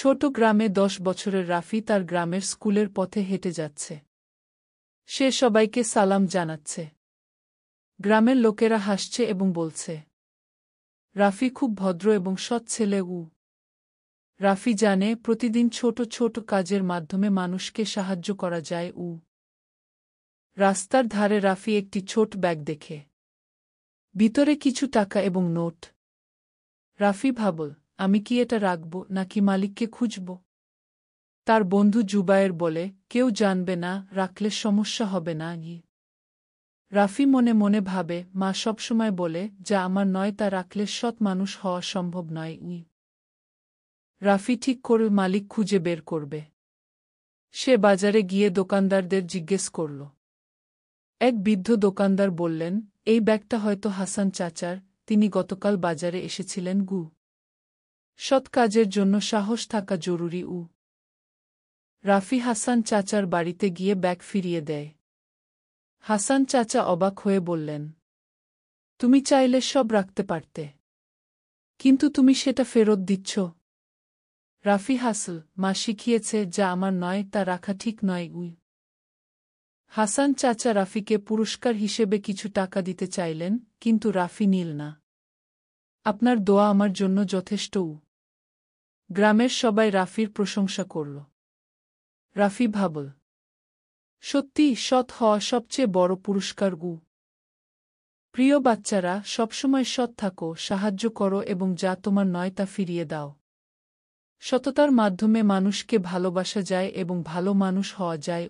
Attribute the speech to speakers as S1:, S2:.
S1: ছোট গ্রামে 10 বছরের রাফি তার গ্রামের স্কুলের পথে হেঁটে যাচ্ছে। সে সবাইকে সালাম জানাচ্ছে। গ্রামের লোকেরা হাসছে এবং বলছে, রাফি খুব ভদ্র এবং সৎ ছেলে। রাফি জানে প্রতিদিন ছোট ছোট কাজের মাধ্যমে মানুষকে সাহায্য করা যায়। রাস্তার ধারে রাফি একটি ছোট ব্যাগ দেখে, ভিতরে কিছু টাকা এবং নোট। রাফি ভাবল, আমি কি এটা রাখব নাকি মালিককে খুঁজব? তার বন্ধু জুবায়ের বলে, কেউ জানবে না, রাখলে সমস্যা হবে না। রাফি মনে মনে ভাবে, মা সবসময় বলে, যা আমার নয় তা রাখলে সৎ মানুষ হওয়া সম্ভব নয়। রাফি ঠিক করে মালিক খুঁজে বের করবে। সে বাজারে গিয়ে দোকানদারদের জিজ্ঞেস করল। এক বৃদ্ধ দোকানদার বললেন, এই ব্যাগটা হয়তো হাসান চাচার, তিনি গতকাল বাজারে এসেছিলেন। সৎ কাজের জন্য সাহস থাকা জরুরি। রাফি হাসান চাচার বাড়িতে গিয়ে ব্যাগ ফিরিয়ে দেয়। হাসান চাচা অবাক হয়ে বললেন, তুমি চাইলে সব রাখতে পারতে, কিন্তু তুমি সেটা ফেরত দিচ্ছ। রাফি হাসল, মা শিখিয়েছে যা আমার নয় তা রাখা ঠিক নয়। হাসান চাচা রাফিকে পুরস্কার হিসেবে কিছু টাকা দিতে চাইলেন, কিন্তু রাফি নিল না। আপনার দোয়া আমার জন্য যথেষ্ট। গ্রামের সবাই রাফির প্রশংসা করল। রাফি ভাবল, সত্যি সৎ হওয়া সবচেয়ে বড় পুরস্কার। প্রিয় বাচ্চারা, সবসময় সৎ থাকো, সাহায্য করো এবং যা তোমার নয় তা ফিরিয়ে দাও। সততার মাধ্যমে মানুষকে ভালোবাসা যায় এবং ভালো মানুষ হওয়া যায়।